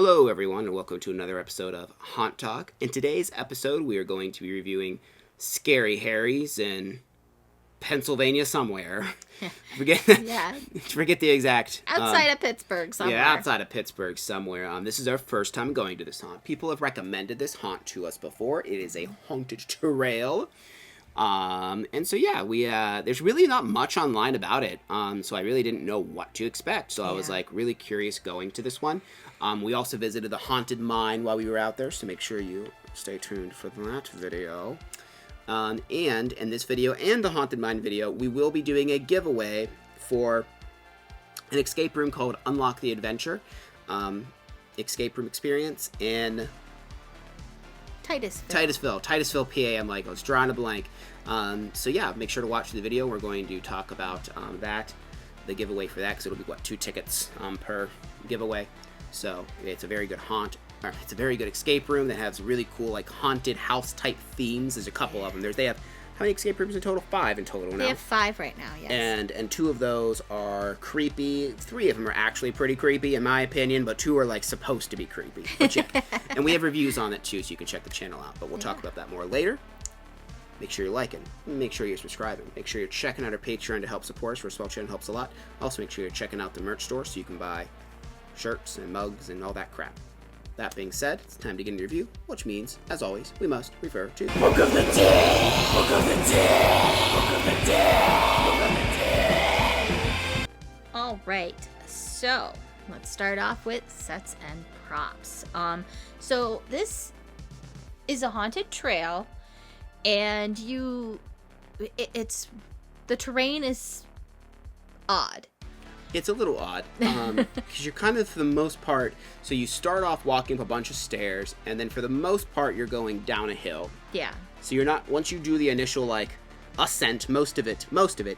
Hello everyone and welcome to another episode of Haunt Talk. In today's episode we are going to be reviewing Scary Harys in Pennsylvania somewhere. Forget the exact... outside of Pittsburgh somewhere. Yeah, outside of Pittsburgh somewhere. This is our first time going to this haunt. People have recommended this haunt to us before. It is a haunted trail. And so yeah, we there's really not much online about it. So I really didn't know what to expect. So I was like really curious going to this one. We also visited the haunted mine while we were out there, so make sure you stay tuned for that video. And in this video and the haunted mine video, we will be doing a giveaway for an escape room called Unlock the Adventure escape room experience in Titusville, PA. I'm like, I was drawing a blank. So yeah, make sure to watch the video. We're going to talk about the giveaway for that, because it'll be, 2 tickets per giveaway. So it's a very good it's a very good escape room that has really cool, like, haunted house type themes. There's a couple of them. They have, how many escape rooms in total? 5 in total now. They have 5 right now, yes. And 2 of those are creepy. 3 of them are actually pretty creepy, in my opinion, but 2 are, like, supposed to be creepy. But yeah. And we have reviews on it, too, so you can check the channel out. But we'll talk about that more later. Make sure you're liking. Make sure you're subscribing. Make sure you're checking out our Patreon to help support us. Our small channel helps a lot. Also, make sure you're checking out the merch store so you can buy shirts and mugs and all that crap. That being said, it's time to get into review, which means, as always, we must refer to Book of the Dead! Book of the Dead! Book of the Dead! Book of the Dead! Alright, so let's start off with sets and props. So this is a haunted trail, and it's the terrain is odd. It's a little odd, because you're kind of, for the most part, so you start off walking up a bunch of stairs, and then for the most part, you're going down a hill. Yeah. So you're not, once you do the initial, like, ascent, most of it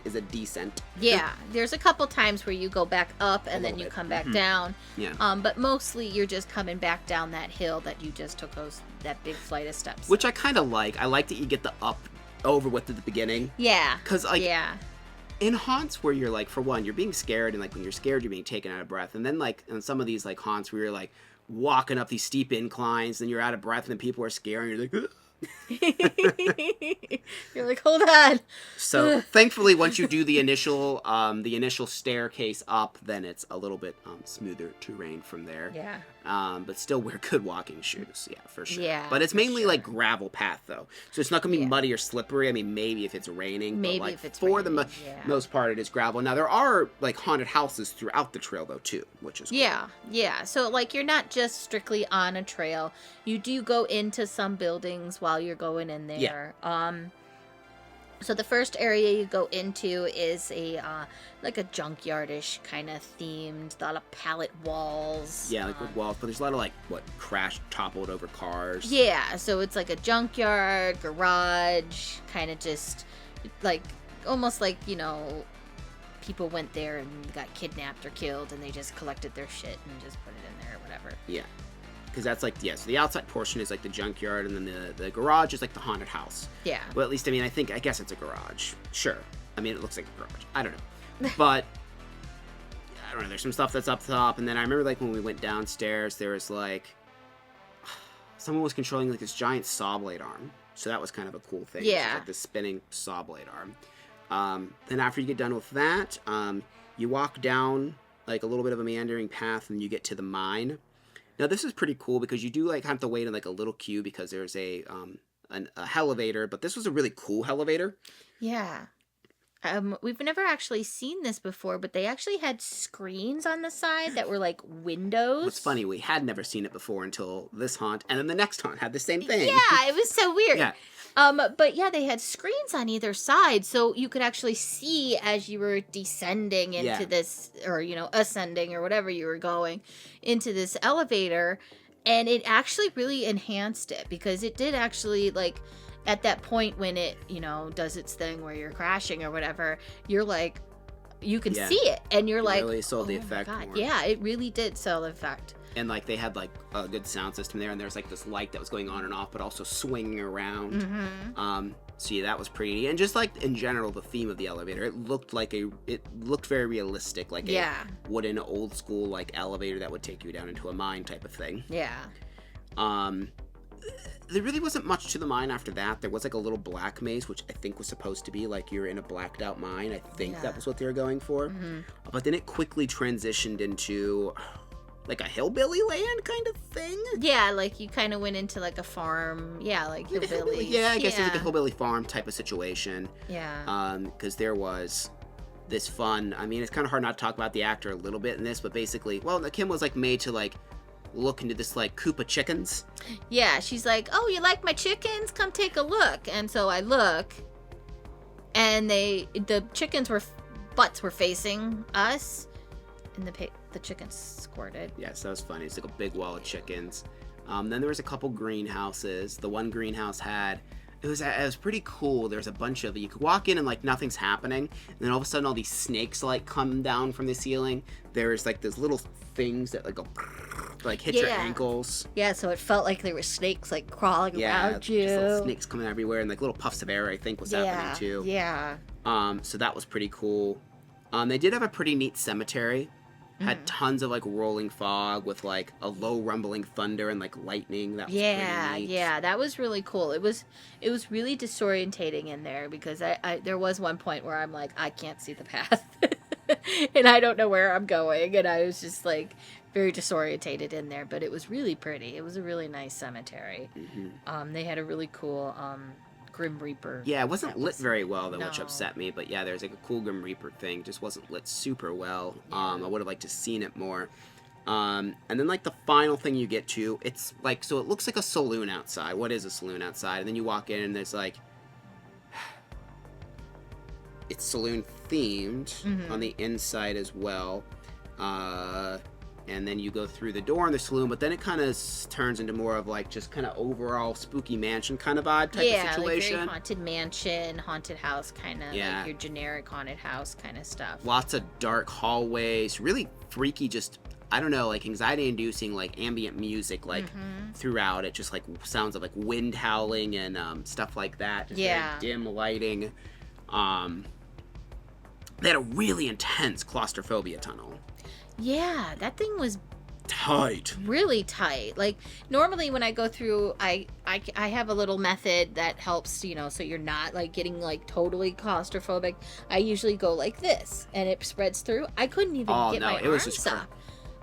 is a descent. Yeah, there's a couple times where you go back up, and then you come back down. Yeah. But mostly, you're just coming back down that hill that you just took that big flight of steps. Which I kind of like. I like that you get the up over with at the beginning. Yeah. Because, like... Yeah. In haunts where you're, like, for one, you're being scared, and, like, when you're scared, you're being taken out of breath. And then, like, in some of these, like, haunts where you're, like, walking up these steep inclines, and you're out of breath, and then people are scared, and you're like, ugh. You're like, hold on. So thankfully, once you do the initial staircase up, then it's a little bit smoother terrain from there. Yeah. But still wear good walking shoes. Yeah, for sure. Yeah. But it's mainly like gravel path though, so it's not gonna be muddy or slippery. I mean, maybe if it's raining. Maybe but, like, if it's for raining, the most part, it is gravel. Now there are like haunted houses throughout the trail though too, which is cool. Yeah. So like you're not just strictly on a trail. You do go into some buildings while you're going in there. Yeah. So the first area you go into is a like a junkyardish kind of themed, a lot of pallet walls. Yeah, like with walls, but there's a lot of like crashed, toppled over cars. Yeah, so it's like a junkyard, garage, kind of just like almost like, you know, people went there and got kidnapped or killed, and they just collected their shit and just put it in there or whatever. Yeah. Because that's like, so the outside portion is like the junkyard, and then the garage is like the haunted house. Yeah. Well, at least, I mean, I guess it's a garage. Sure. I mean, it looks like a garage. I don't know. But, I don't know, there's some stuff that's up top, and then I remember like when we went downstairs, there was like, someone was controlling like this giant saw blade arm. So that was kind of a cool thing. Yeah. Like this spinning saw blade arm. Then after you get done with that, you walk down like a little bit of a meandering path, and you get to the mine. Now, this is pretty cool because you do, like, have to wait in, like, a little queue because there's a elevator, but this was a really cool elevator. Yeah. We've never actually seen this before, but they actually had screens on the side that were, like, windows. What's funny, we had never seen it before until this haunt, and then the next haunt had the same thing. Yeah, it was so weird. Yeah. But yeah, they had screens on either side, so you could actually see as you were descending into this, or, you know, ascending or whatever you were going into this elevator, and it actually really enhanced it, because it did actually, like, at that point when it, you know, does its thing where you're crashing or whatever, you're like, you can Yeah. see it, and you're It like, really sold the oh my effect God. more. Yeah, it really did sell the effect. And like they had like a good sound system there, and there's like this light that was going on and off, but also swinging around. So yeah, that was pretty neat. And just like in general, the theme of the elevator, it looked very realistic, like a wooden old school like elevator that would take you down into a mine type of thing. Yeah. There really wasn't much to the mine after that. There was like a little black maze, which I think was supposed to be like you're in a blacked out mine. I think that was what they were going for. But then it quickly transitioned into like a hillbilly land kind of thing. Yeah, like you kind of went into like a farm. Yeah, like hillbilly. Yeah, I guess it was like a hillbilly farm type of situation. Yeah. Because there was this fun. I mean, it's kind of hard not to talk about the actor a little bit in this, but basically, well, Kim was like made to like look into this like coop of chickens. Yeah, she's like, "Oh, you like my chickens? Come take a look." And so I look, and the chickens butts were facing us, and the chickens squirted. Yes, that was funny. It's like a big wall of chickens. Then there was a couple greenhouses. The one greenhouse had it was pretty cool. There's a bunch of you could walk in and like nothing's happening, and then all of a sudden all these snakes like come down from the ceiling. There's like those little things that like go like hit your ankles. Yeah, so it felt like there were snakes like crawling around you. Just little snakes coming everywhere, and like little puffs of air I think was happening too. Yeah. So that was pretty cool. They did have a pretty neat cemetery. Had tons of like rolling fog with like a low rumbling thunder and like lightning. That was pretty neat. Yeah, that was really cool. It was really disorientating in there because I there was one point where I'm like, I can't see the path. And I don't know where I'm going, and I was just like very disorientated in there, but it was really pretty. It was a really nice cemetery. They had a really cool Grim Reaper. Yeah, it wasn't lit very well though, which upset me. But yeah, there's like a cool Grim Reaper thing. Just wasn't lit super well. I would have liked to seen it more. And then like the final thing you get to, it's like, so it looks like a saloon outside. What is a saloon outside? And then you walk in and there's like, it's saloon themed on the inside as well. And then you go through the door in the saloon, but then it kind of turns into more of like just kind of overall spooky mansion kind of vibe type of situation. Yeah, like very haunted mansion, haunted house kind of, like your generic haunted house kind of stuff. Lots of dark hallways, really freaky, just, I don't know, like anxiety-inducing, like ambient music, like throughout it, just like sounds of like wind howling and stuff like that. Just very dim lighting. They had a really intense claustrophobia tunnel. Yeah, that thing was tight. Really tight. Like normally when I go through, I have a little method that helps, you know, so you're not like getting like totally claustrophobic. I usually go like this, and it spreads through. I couldn't even get my arms up.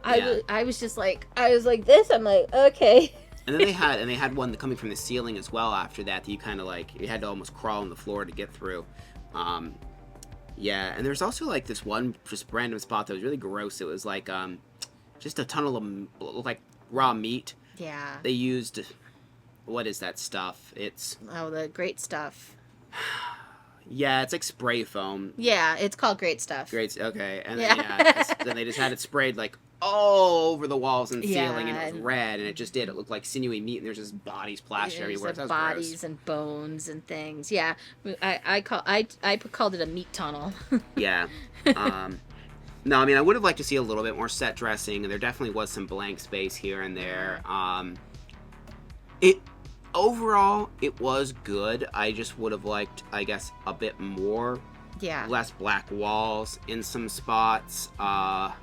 I was just like, I was like this. I'm like, okay. And then they had one coming from the ceiling as well. After that you kind of like you had to almost crawl on the floor to get through. Yeah, and there's also like this one just random spot that was really gross. It was like just a tunnel of like raw meat. Yeah. They used, what is that stuff? It's the great stuff. Yeah, it's like spray foam. Yeah, it's called great stuff. Okay, and then, then they just had it sprayed like all over the walls and ceiling, and it was red, and it looked like sinewy meat, and there's just bodies splashed everywhere. Like bodies gross. And bones and things. Yeah, I called it a meat tunnel. Yeah. No, I mean I would have liked to see a little bit more set dressing, and there definitely was some blank space here and there. Overall, it was good. I just would have liked, I guess, a bit more. Yeah. Less black walls in some spots. Oh,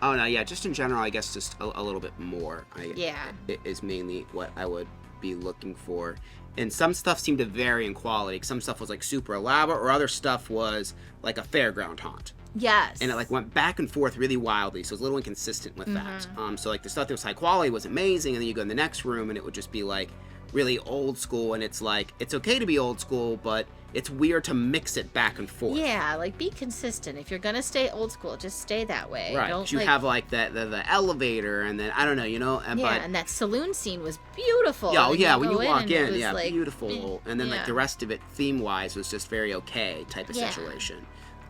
no, yeah, just in general, I guess just a little bit more. It is mainly what I would be looking for. And some stuff seemed to vary in quality. Some stuff was, like, super elaborate, or other stuff was, like, a fairground haunt. Yes. And it, like, went back and forth really wildly, so it was a little inconsistent with that. So, like, the stuff that was high quality was amazing, and then you go in the next room, and it would just be, like, really old school, and it's, like, it's okay to be old school, but it's weird to mix it back and forth. Yeah, like, be consistent. If you're gonna stay old school, just stay that way. Right. Don't, you have, like, the elevator, and then, I don't know, you know? And that saloon scene was beautiful. Yeah, when you walk in, like, beautiful. And then, like, the rest of it, theme-wise, was just very okay type of situation.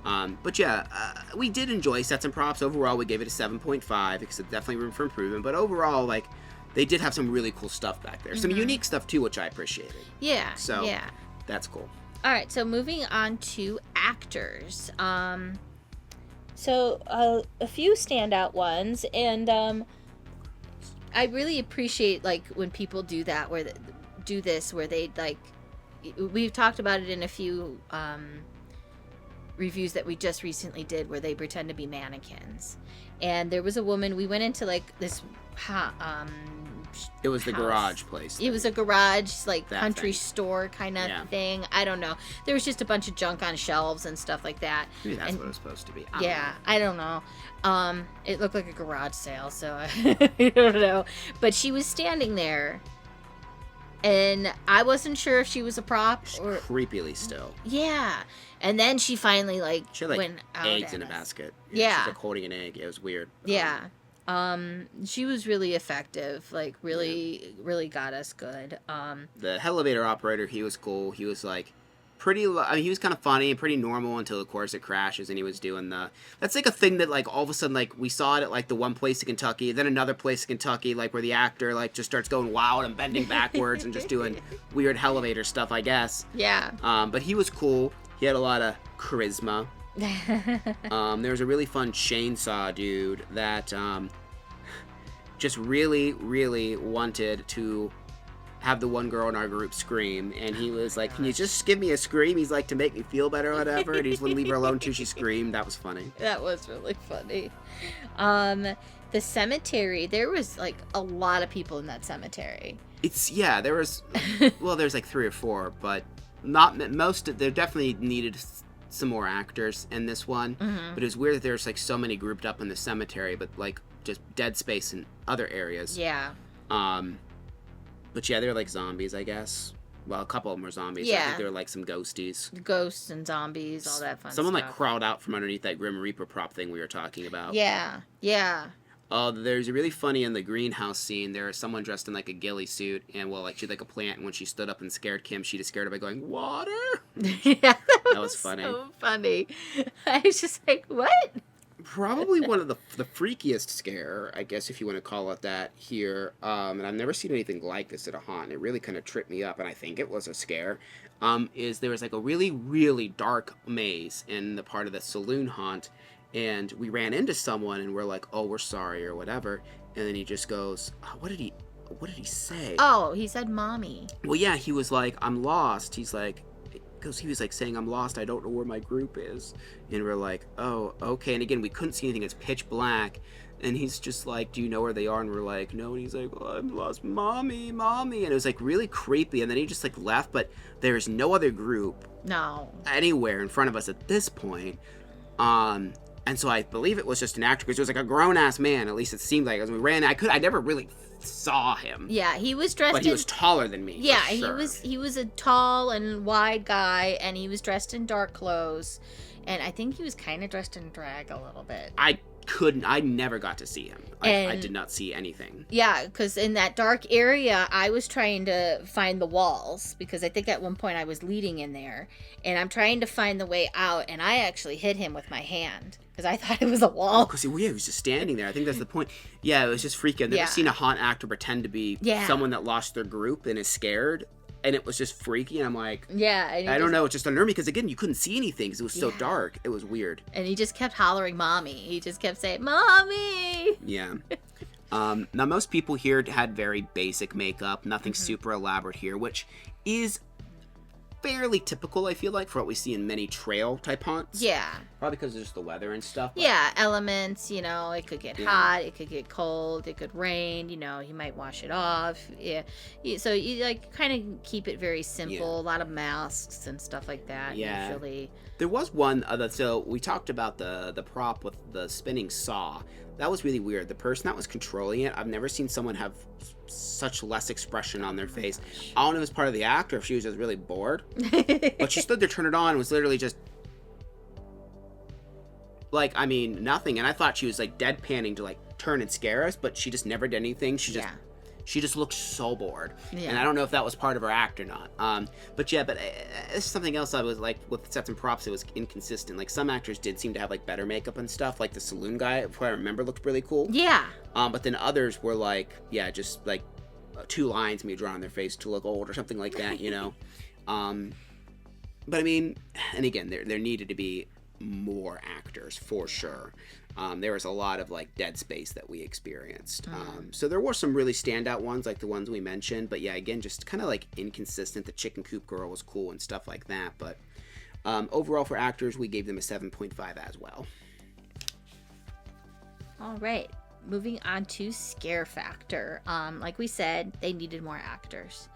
But yeah, we did enjoy Sets and Props. Overall, we gave it a 7.5 because it's definitely room for improvement. But overall, like, they did have some really cool stuff back there. Some unique stuff, too, which I appreciated. Yeah. So, that's cool. All right, so moving on to actors. So a few standout ones, and I really appreciate like when people do that, where they like. We've talked about it in a few reviews that we just recently did, where they pretend to be mannequins. And there was a woman. We went into like this. It was the house. Garage place. It was a garage, like That country thing. store kind of thing. I don't know. There was just a bunch of junk on shelves and stuff like that. Maybe that's And- what it was supposed to be. I don't know. It looked like a garage sale, so I don't know. But she was standing there, and I wasn't sure if she was a prop or Creepily still. yeah. And then she finally like She had like went out eggs at in a us. basket. Yeah. She was like holding an egg. It was weird. Yeah. She was really effective. Like really got us good. The elevator operator, he was cool. He was like pretty. I mean, he was kind of funny and pretty normal until, of course, it crashes and he was doing the. That's like a thing that like all of a sudden like we saw it at like the one place in Kentucky, then another place in Kentucky, like where the actor like just starts going wild and bending backwards and just doing weird elevator stuff, I guess. Yeah. But he was cool. He had a lot of charisma. There was a really fun chainsaw dude that just really, really wanted to have the one girl in our group scream, and he was like, "Can you just give me a scream?" He's like, to make me feel better or whatever, and he just wouldn't leave her alone until she screamed. That was funny. That was really funny. The cemetery, there was like a lot of people in that cemetery. There was, well, there's like 3 or 4, but not most. There definitely needed some more actors in this one, but it was weird that there's like so many grouped up in the cemetery, but like just dead space in other areas. Yeah. But yeah, they're like zombies, I guess. Well, a couple of them were zombies. Yeah. I think they were like some ghosties. Ghosts and zombies, all that fun Someone stuff. like crawled out from underneath that Grim Reaper prop thing we were talking about. Yeah. There's a really funny in the greenhouse scene. There was someone dressed in like a ghillie suit, and well, like she had like a plant. And when she stood up and scared Kim, she just scared her by going "water." Yeah, That was funny. So funny. I was just like, what? Probably one of the freakiest scare, I guess, if you want to call it that, here. And I've never seen anything like this at a haunt. And it really kind of tripped me up, and I think it was a scare. Is there was like a really, really dark maze in the part of the saloon haunt, and we ran into someone, and we're like, "Oh, we're sorry," or whatever. And then he just goes, oh, "What did he say?" Oh, he said, "Mommy." Well, yeah, he was like, "I'm lost." He's like, because he was like saying, "I'm lost, I don't know where my group is." And we're like, "Oh, okay." And again, we couldn't see anything, it's pitch black. And he's just like, "Do you know where they are?" And we're like, "No." And he's like, "Oh, I'm lost, mommy. And it was like really creepy. And then he just like left, but there's no other group No. anywhere in front of us at this point. And so I believe it was just an actor, because it was like a grown-ass man, at least it seemed like. As we ran, I never really saw him. Yeah, he was dressed But he was taller than me. Yeah, for sure. he was a tall and wide guy, and he was dressed in dark clothes, and I think he was kind of dressed in drag a little bit. I never got to see him. I did not see anything. Yeah, because in that dark area, I was trying to find the walls, because I think at one point I was leading in there, and I'm trying to find the way out, and I actually hit him with my hand, because I thought it was a wall. Because he was just standing there. I think that's the point. Yeah, it was just freaky. I've never seen a haunt actor pretend to be someone that lost their group and is scared. And it was just freaky, and I'm like, I don't know, it just unnerved me, because again, you couldn't see anything, because it was so dark. It was weird. And he just kept hollering, "Mommy." He just kept saying, "Mommy." Yeah. Now, most people here had very basic makeup, nothing super elaborate here, which is fairly typical, I feel like, for what we see in many trail type haunts. Yeah. Probably because of just the weather and stuff. But... Yeah, elements, it could get hot, it could get cold, it could rain, you might wash it off. Yeah. So you like kind of keep it very simple, a lot of masks and stuff like that. Yeah. Usually. There was one, so we talked about the prop with the spinning saw. That was really weird. The person that was controlling it, I've never seen someone have such less expression on their face. I don't know if it was part of the act or if she was just really bored. But she stood there, turned it on, and was literally just like, nothing. And I thought she was like deadpanning to like turn and scare us, but she just never did anything. She just looked so bored. Yeah. And I don't know if that was part of her act or not. But it's something else I was like, with sets and props, it was inconsistent. Like, some actors did seem to have, like, better makeup and stuff. Like, the saloon guy, if I remember, looked really cool. Yeah. But then others were, like, just, like, 2 lines maybe drawn on their face to look old or something like that, But I mean, and again, there needed to be more actors for sure. There was a lot of like dead space that we experienced. So there were some really standout ones, like the ones we mentioned. But yeah, again, just kind of like inconsistent. The chicken coop girl was cool and stuff like that. But overall, for actors, we gave them a 7.5 as well. All right. Moving on to scare factor. Like we said, they needed more actors.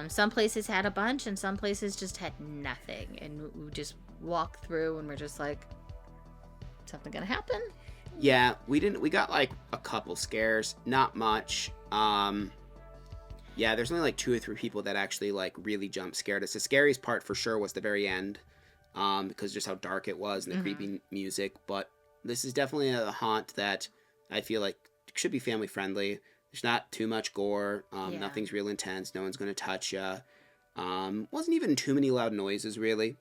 Some places had a bunch, and some places just had nothing. And we just walk through, and we're just like, something gonna happen? Yeah, we got like a couple scares, not much. Yeah, there's only like 2 or 3 people that actually like really jump scared us. The scariest part for sure was the very end, because just how dark it was and the creepy music. But this is definitely a haunt that I feel like should be family friendly. There's not too much gore. Nothing's real intense. No one's gonna touch you. Wasn't even too many loud noises really.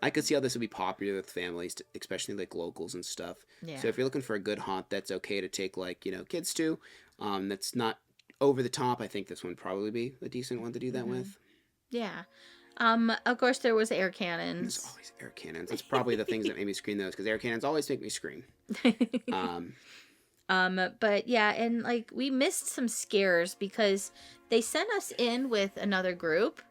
I could see how this would be popular with families, especially like locals and stuff. Yeah. So if you're looking for a good haunt that's okay to take like, kids to, that's not over the top, I think this one would probably be a decent one to do that with. Yeah. Of course there was air cannons. There's always air cannons. That's probably the things that made me scream those, because air cannons always make me scream. But yeah, and like we missed some scares because they sent us in with another group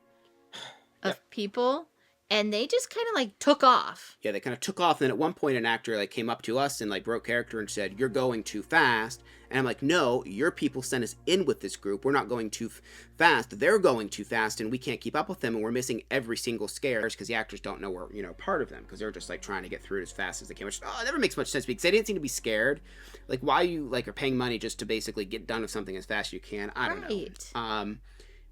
of people, and they just kind of like took off. Yeah, they kind of took off. And then at one point, an actor like came up to us and like broke character and said, "You're going too fast." And I'm like, "No, your people sent us in with this group. We're not going too fast. They're going too fast, and we can't keep up with them. And we're missing every single scare because the actors don't know we're part of them, because they're just like trying to get through it as fast as they can." Which it never makes much sense, because they didn't seem to be scared. Like, why you like are paying money just to basically get done with something as fast as you can? I don't know.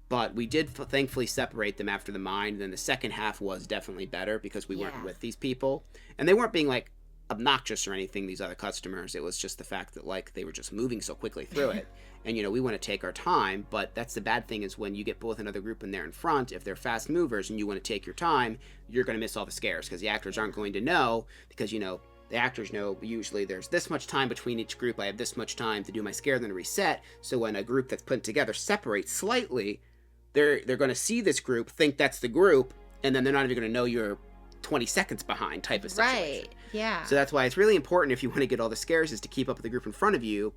But we did thankfully separate them after the mine. And then the second half was definitely better because we weren't with these people. And they weren't being like obnoxious or anything, these other customers. It was just the fact that like they were just moving so quickly through it. And we want to take our time. But that's the bad thing, is when you get both another group in there in front, if they're fast movers and you want to take your time, you're going to miss all the scares, because the actors aren't going to know, because the actors know usually there's this much time between each group. I have this much time to do my scare, then reset. So when a group that's put together separates slightly, they're going to see this group, think that's the group, and then they're not even going to know you're 20 seconds behind type of situation. Right, yeah. So that's why it's really important, if you want to get all the scares, is to keep up with the group in front of you,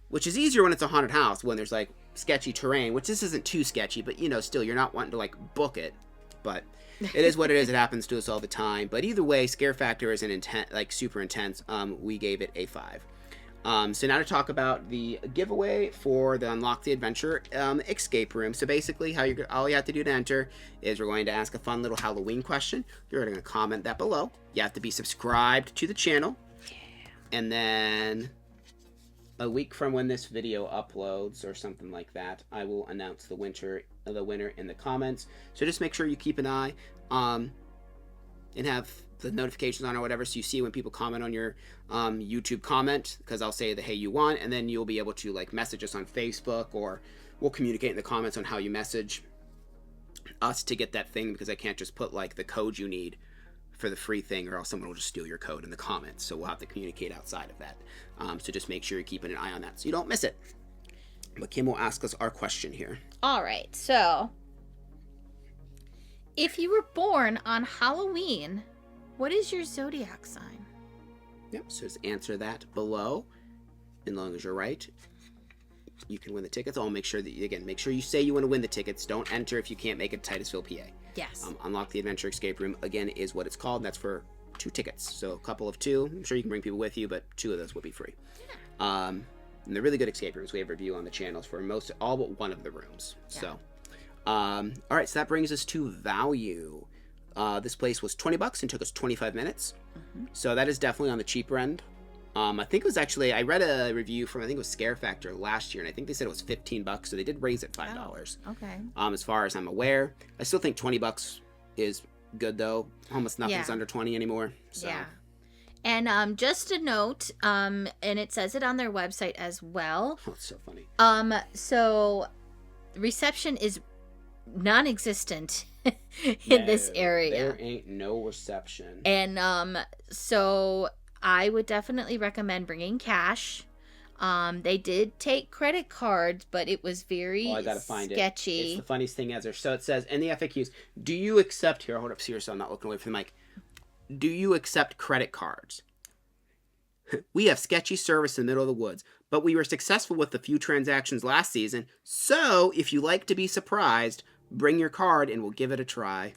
which is easier when it's a haunted house, when there's like sketchy terrain, which this isn't too sketchy, but still you're not wanting to like book it. But it is what it is. It happens to us all the time. But either way, scare factor is super intense. We gave it a 5. So now to talk about the giveaway for the Unlock the Adventure escape room. So basically, all you have to do to enter is we're going to ask a fun little Halloween question. You're going to comment that below. You have to be subscribed to the channel. And then a week from when this video uploads or something like that, I will announce the winner in the comments. So just make sure you keep an eye and have the notifications on or whatever, so you see when people comment on your YouTube comment, because I'll say the "hey, you won," and then you'll be able to like message us on Facebook, or we'll communicate in the comments on how you message us to get that thing, because I can't just put like the code you need for the free thing, or else someone will just steal your code in the comments. So we'll have to communicate outside of that. So just make sure you're keeping an eye on that so you don't miss it. But Kim will ask us our question here. All right, so if you were born on Halloween, what is your zodiac sign? Yep, so just answer that below. As long as you're right, you can win the tickets. I'll make sure that, make sure you say you want to win the tickets. Don't enter if you can't make it to Titusville, PA. Yes. Unlock the Adventure Escape Room, again, is what it's called. And that's for 2 tickets. So a couple of 2. I'm sure you can bring people with you, but 2 of those will be free. Yeah. And they're really good escape rooms. We have a review on the channels for all but one of the rooms. Yeah. So, all right, so that brings us to value. This place was $20 and took us 25 minutes. So that is definitely on the cheaper end. I think it was actually, I read a review from, I think it was Scare Factor last year, and I think they said it was $15, so they did raise it $5. Oh, okay. As far as I'm aware. I still think $20 is good, though. Almost nothing's under 20 anymore. So. Yeah. And just a note, and it says it on their website as well. Oh, it's so funny. So reception is non-existent in this area. There ain't no reception. And so I would definitely recommend bringing cash. They did take credit cards, but it was very Oh, I gotta find sketchy. It's the funniest thing ever. So it says in the FAQs, do you accept, here, hold up here so I'm not looking away from the mic. Do you accept credit cards? We have sketchy service in the middle of the woods, but we were successful with a few transactions last season, so if you like to be surprised, bring your card and we'll give it a try.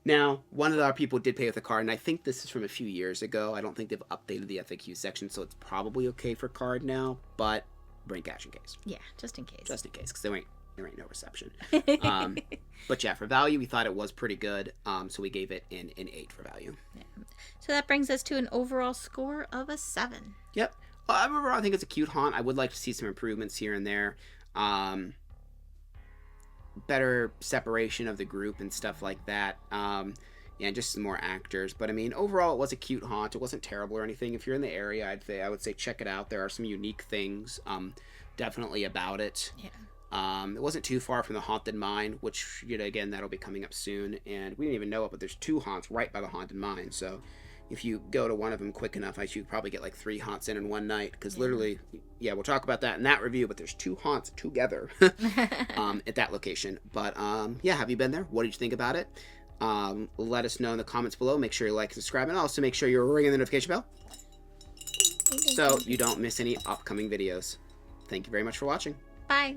Now, one of our people did pay with a card, and I think this is from a few years ago. I don't think they've updated the FAQ section, so it's probably okay for card now, but bring cash in case. Yeah, just in case. Just in case, because there ain't no reception. But yeah, for value, we thought it was pretty good, so we gave it an 8 for value. Yeah. So that brings us to an overall score of a 7. Yep. Overall, I think it's a cute haunt. I would like to see some improvements here and there. Better separation of the group and stuff like that. Yeah, just some more actors. But I mean, overall, it was a cute haunt. It wasn't terrible or anything. If you're in the area, I would say check it out. There are some unique things, definitely about it. Yeah. It wasn't too far from the Haunted Mine, which, again, that'll be coming up soon. And we didn't even know it, but there's 2 haunts right by the Haunted Mine. So if you go to one of them quick enough, I should probably get like 3 haunts in one night. Because literally, yeah, we'll talk about that in that review, but there's 2 haunts together at that location. But yeah, have you been there? What did you think about it? Let us know in the comments below. Make sure you like and subscribe, and also make sure you're ringing the notification bell so you don't miss any upcoming videos. Thank you very much for watching. Bye.